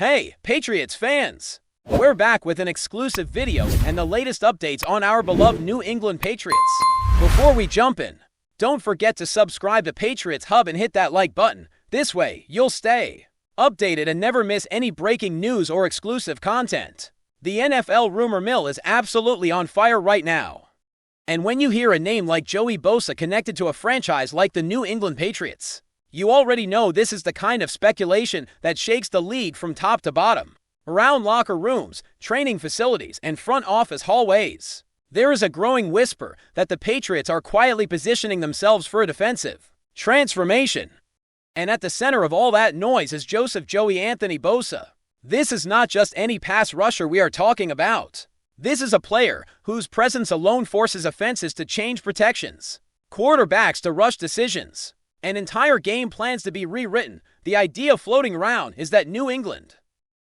Hey, Patriots fans! We're back with an exclusive video and the latest updates on our beloved New England Patriots. Before we jump in, don't forget to subscribe to Patriots Hub and hit that like button. This way, you'll stay updated and never miss any breaking news or exclusive content. The NFL rumor mill is absolutely on fire right now. And when you hear a name like Joey Bosa connected to a franchise like the New England Patriots, you already know this is the kind of speculation that shakes the league from top to bottom. Around locker rooms, training facilities, and front office hallways, there is a growing whisper that the Patriots are quietly positioning themselves for a defensive transformation. And at the center of all that noise is Joseph Joey Anthony Bosa. This is not just any pass rusher we are talking about. This is a player whose presence alone forces offenses to change protections, quarterbacks to rush decisions, and entire game plans to be rewritten. The idea floating around is that New England,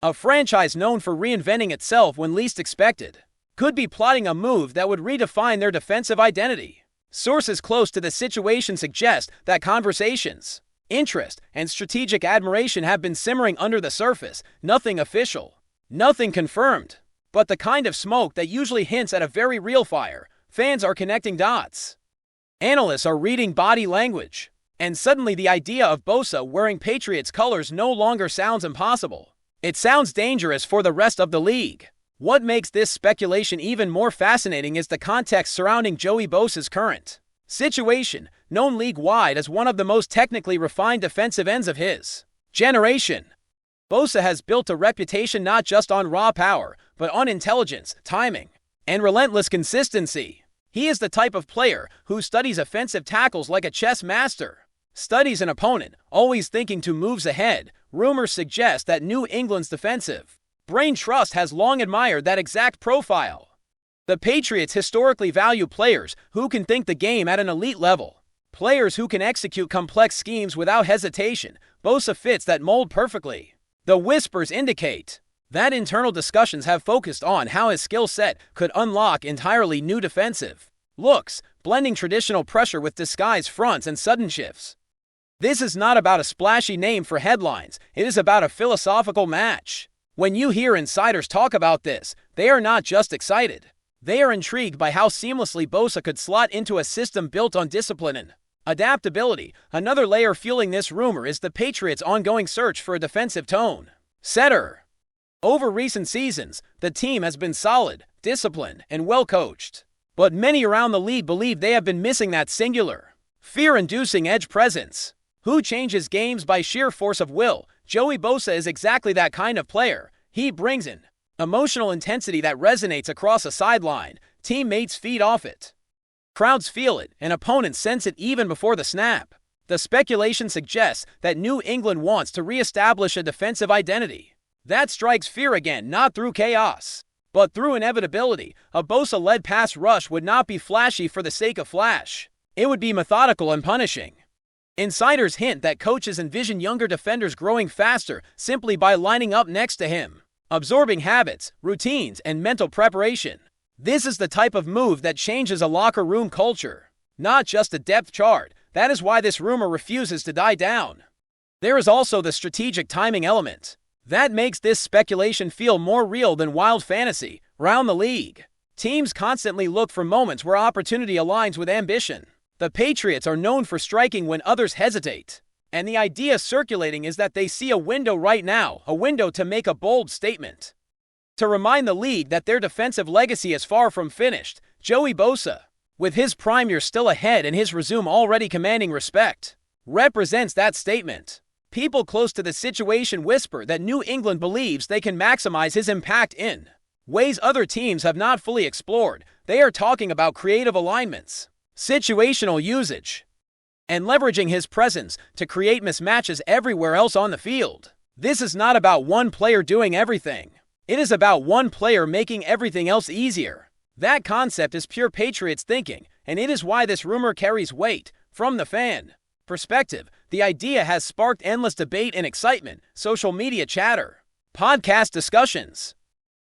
a franchise known for reinventing itself when least expected, could be plotting a move that would redefine their defensive identity. Sources close to the situation suggest that conversations, interest, and strategic admiration have been simmering under the surface. Nothing official, nothing confirmed, but the kind of smoke that usually hints at a very real fire. Fans are connecting dots. Analysts are reading body language. And suddenly the idea of Bosa wearing Patriots colors no longer sounds impossible. It sounds dangerous for the rest of the league. What makes this speculation even more fascinating is the context surrounding Joey Bosa's current situation, known league-wide as one of the most technically refined defensive ends of his generation. Bosa has built a reputation not just on raw power, but on intelligence, timing, and relentless consistency. He is the type of player who studies offensive tackles like a chess master. Studies an opponent, always thinking 2 moves ahead. Rumors suggest that New England's defensive brain trust has long admired that exact profile. The Patriots historically value players who can think the game at an elite level, players who can execute complex schemes without hesitation. Bosa fits that mold perfectly. The whispers indicate that internal discussions have focused on how his skill set could unlock entirely new defensive looks, blending traditional pressure with disguised fronts and sudden shifts. This is not about a splashy name for headlines. It is about a philosophical match. When you hear insiders talk about this, they are not just excited. They are intrigued by how seamlessly Bosa could slot into a system built on discipline and adaptability. Another layer fueling this rumor is the Patriots' ongoing search for a defensive tone setter. Over recent seasons, the team has been solid, disciplined, and well-coached. But many around the league believe they have been missing that singular, fear-inducing edge presence. Who changes games by sheer force of will? Joey Bosa is exactly that kind of player. He brings in emotional intensity that resonates across a sideline. Teammates feed off it. Crowds feel it, and opponents sense it even before the snap. The speculation suggests that New England wants to reestablish a defensive identity that strikes fear again, not through chaos, but through inevitability. A Bosa-led pass rush would not be flashy for the sake of flash. It would be methodical and punishing. Insiders hint that coaches envision younger defenders growing faster simply by lining up next to him, absorbing habits, routines, and mental preparation. This is the type of move that changes a locker room culture, not just a depth chart. That is why this rumor refuses to die down. There is also the strategic timing element that makes this speculation feel more real than wild fantasy. Around the league, teams constantly look for moments where opportunity aligns with ambition. The Patriots are known for striking when others hesitate, and the idea circulating is that they see a window right now, a window to make a bold statement, to remind the league that their defensive legacy is far from finished. Joey Bosa, with his prime year still ahead and his resume already commanding respect, represents that statement. People close to the situation whisper that New England believes they can maximize his impact in ways other teams have not fully explored. They are talking about creative alignments, situational usage, and leveraging his presence to create mismatches everywhere else on the field. This is not about one player doing everything. It is about one player making everything else easier. That concept is pure Patriots thinking, and it is why this rumor carries weight. From the fan perspective, the idea has sparked endless debate and excitement. Social media chatter, podcast discussions,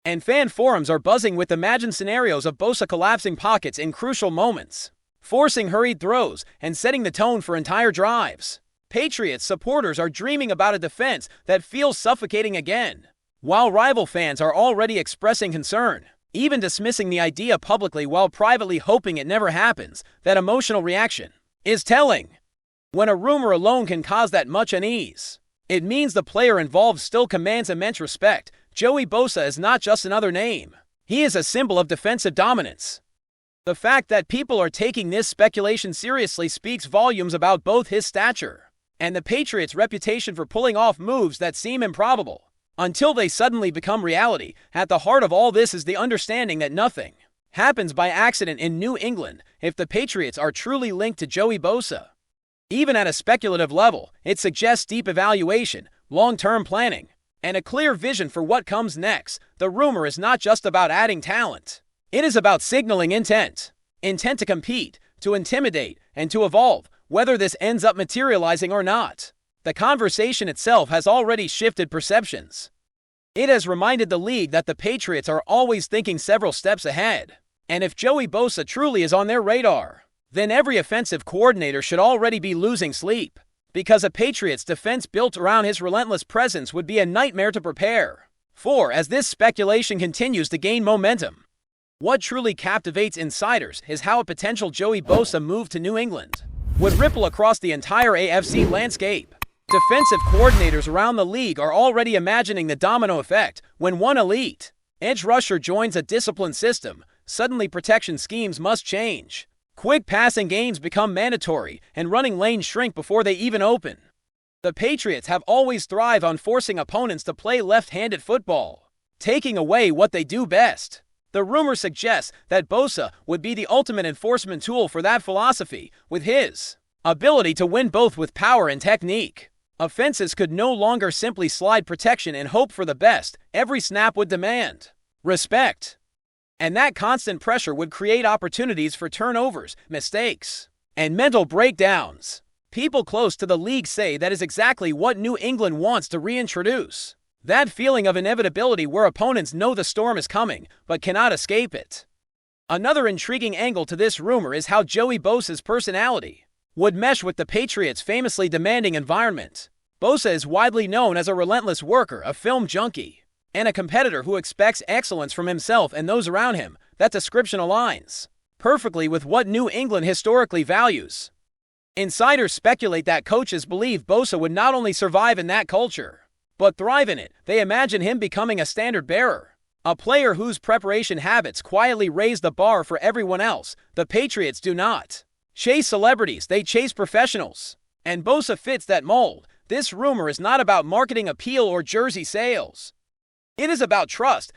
and fan forums are buzzing with imagined scenarios of Bosa collapsing pockets in crucial moments, forcing hurried throws, and setting the tone for entire drives. Patriots supporters are dreaming about a defense that feels suffocating again, while rival fans are already expressing concern, even dismissing the idea publicly while privately hoping it never happens. That emotional reaction is telling. When a rumor alone can cause that much unease, it means the player involved still commands immense respect. Joey Bosa is not just another name. He is a symbol of defensive dominance. The fact that people are taking this speculation seriously speaks volumes about both his stature and the Patriots' reputation for pulling off moves that seem improbable until they suddenly become reality. At the heart of all this is the understanding that nothing happens by accident in New England. If the Patriots are truly linked to Joey Bosa, even at a speculative level, it suggests deep evaluation, long-term planning, and a clear vision for what comes next. The rumor is not just about adding talent. It is about signaling intent. Intent to compete, to intimidate, and to evolve, whether this ends up materializing or not. The conversation itself has already shifted perceptions. It has reminded the league that the Patriots are always thinking several steps ahead. And if Joey Bosa truly is on their radar, then every offensive coordinator should already be losing sleep, because a Patriots defense built around his relentless presence would be a nightmare to prepare for as this speculation continues to gain momentum. What truly captivates insiders is how a potential Joey Bosa move to New England would ripple across the entire AFC landscape. Defensive coordinators around the league are already imagining the domino effect. When one elite edge rusher joins a disciplined system, suddenly protection schemes must change. Quick passing games become mandatory, and running lanes shrink before they even open. The Patriots have always thrived on forcing opponents to play left-handed football, taking away what they do best. The rumor suggests that Bosa would be the ultimate enforcement tool for that philosophy. With his ability to win both with power and technique, offenses could no longer simply slide protection and hope for the best. Every snap would demand respect. And that constant pressure would create opportunities for turnovers, mistakes, and mental breakdowns. People close to the league say that is exactly what New England wants to reintroduce. That feeling of inevitability where opponents know the storm is coming, but cannot escape it. Another intriguing angle to this rumor is how Joey Bosa's personality would mesh with the Patriots' famously demanding environment. Bosa is widely known as a relentless worker, a film junkie, and a competitor who expects excellence from himself and those around him. That description aligns perfectly with what New England historically values. Insiders speculate that coaches believe Bosa would not only survive in that culture, but thrive in it. They imagine him becoming a standard bearer, a player whose preparation habits quietly raise the bar for everyone else. The Patriots do not chase celebrities, they chase professionals, and Bosa fits that mold. This rumor is not about marketing appeal or jersey sales. It is about trust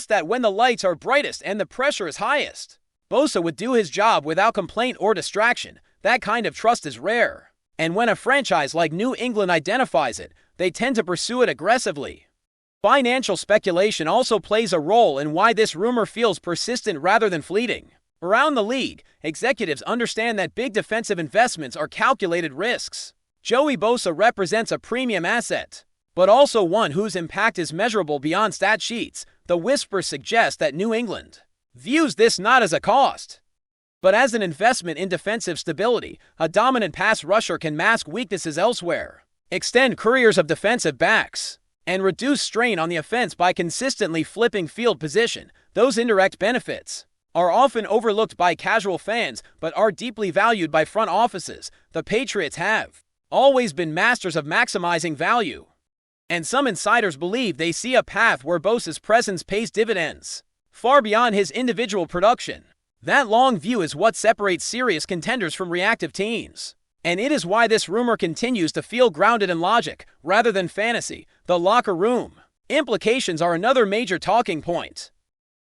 that when the lights are brightest and the pressure is highest, Bosa would do his job without complaint or distraction. That kind of trust is rare, and when a franchise like New England identifies it, they tend to pursue it aggressively. Financial speculation also plays a role in why this rumor feels persistent rather than fleeting. Around the league, executives understand that big defensive investments are calculated risks. Joey Bosa represents a premium asset, but also one whose impact is measurable beyond stat sheets. The whispers suggest that New England views this not as a cost, but as an investment in defensive stability. A dominant pass rusher can mask weaknesses elsewhere, extend careers of defensive backs, and reduce strain on the offense by consistently flipping field position. Those indirect benefits are often overlooked by casual fans, but are deeply valued by front offices. The Patriots have always been masters of maximizing value, and some insiders believe they see a path where Bosa's presence pays dividends far beyond his individual production. That long view is what separates serious contenders from reactive teams, and it is why this rumor continues to feel grounded in logic rather than fantasy. The locker room implications are another major talking point.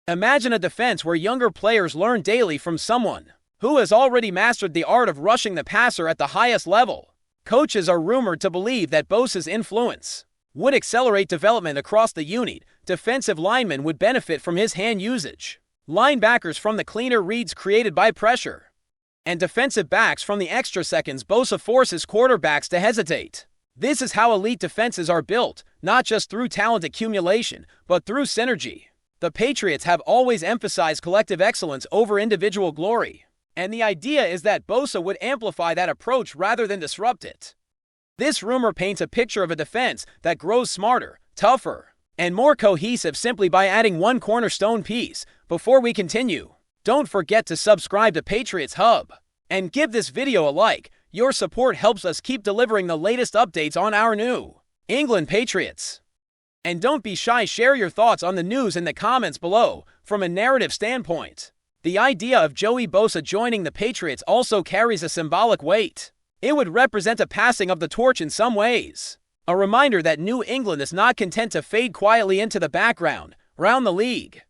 Imagine a defense where younger players learn daily from someone who has already mastered the art of rushing the passer at the highest level. Coaches are rumored to believe that Bosa's influence would accelerate development across the unit. Defensive linemen would benefit from his hand usage, linebackers from the cleaner reads created by pressure, and defensive backs from the extra seconds Bosa forces quarterbacks to hesitate. This is how elite defenses are built, not just through talent accumulation, but through synergy. The Patriots have always emphasized collective excellence over individual glory, and the idea is that Bosa would amplify that approach rather than disrupt it. This rumor paints a picture of a defense that grows smarter, tougher, and more cohesive simply by adding one cornerstone piece. Before we continue, don't forget to subscribe to Patriots Hub and give this video a like. Your support helps us keep delivering the latest updates on our new England Patriots. And don't be shy, share your thoughts on the news in the comments below. From a narrative standpoint, the idea of Joey Bosa joining the Patriots also carries a symbolic weight. It would represent a passing of the torch in some ways. A reminder that New England is not content to fade quietly into the background around the league.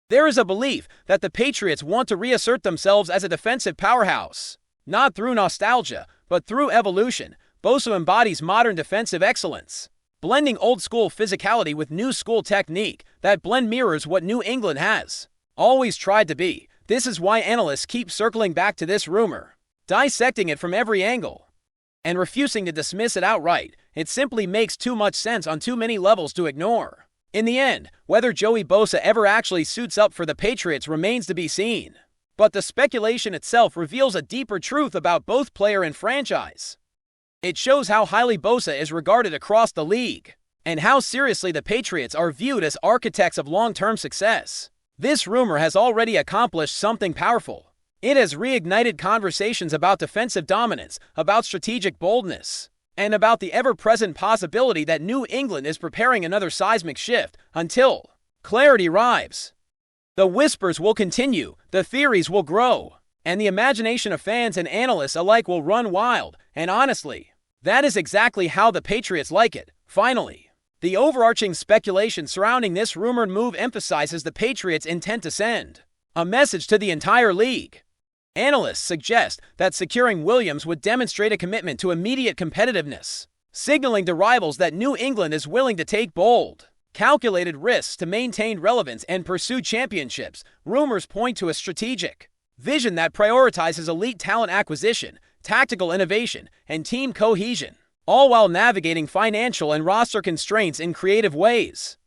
There is a belief that the Patriots want to reassert themselves as a defensive powerhouse, not through nostalgia, but through evolution. Bosa embodies modern defensive excellence, blending old-school physicality with new-school technique. That blend mirrors what New England has always tried to be. This is why analysts keep circling back to this rumor, dissecting it from every angle, and refusing to dismiss it outright. It simply makes too much sense on too many levels to ignore. In the end, whether Joey Bosa ever actually suits up for the Patriots remains to be seen. But the speculation itself reveals a deeper truth about both player and franchise. It shows how highly Bosa is regarded across the league, and how seriously the Patriots are viewed as architects of long-term success. This rumor has already accomplished something powerful. It has reignited conversations about defensive dominance, about strategic boldness, and about the ever-present possibility that New England is preparing another seismic shift. Until clarity arrives, the whispers will continue, the theories will grow, and the imagination of fans and analysts alike will run wild. And honestly, that is exactly how the Patriots like it. Finally, the overarching speculation surrounding this rumored move emphasizes the Patriots' intent to send a message to the entire league. Analysts suggest that securing Williams would demonstrate a commitment to immediate competitiveness, signaling to rivals that New England is willing to take bold, calculated risks to maintain relevance and pursue championships. Rumors point to a strategic vision that prioritizes elite talent acquisition, tactical innovation, and team cohesion, all while navigating financial and roster constraints in creative ways.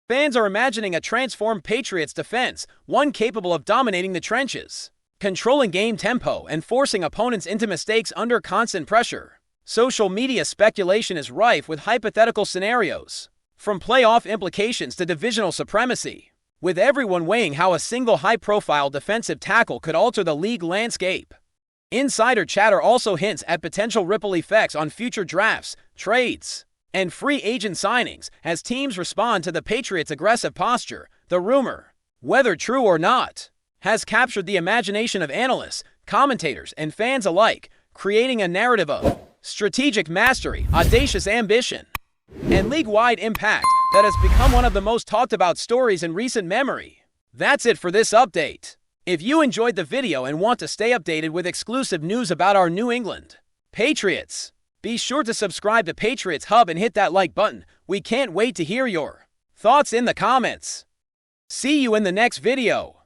Fans are imagining a transformed Patriots defense, one capable of dominating the trenches, controlling game tempo, and forcing opponents into mistakes under constant pressure. Social media speculation is rife with hypothetical scenarios, from playoff implications to divisional supremacy, with everyone weighing how a single high-profile defensive tackle could alter the league landscape. Insider chatter also hints at potential ripple effects on future drafts, trades, and free agent signings as teams respond to the Patriots' aggressive posture. The rumor, whether true or not, has captured the imagination of analysts, commentators, and fans alike, creating a narrative of strategic mastery, audacious ambition, and league-wide impact that has become one of the most talked about stories in recent memory. That's it for this update. If you enjoyed the video and want to stay updated with exclusive news about our New England Patriots, be sure to subscribe to Patriots Hub and hit that like button. We can't wait to hear your thoughts in the comments. See you in the next video.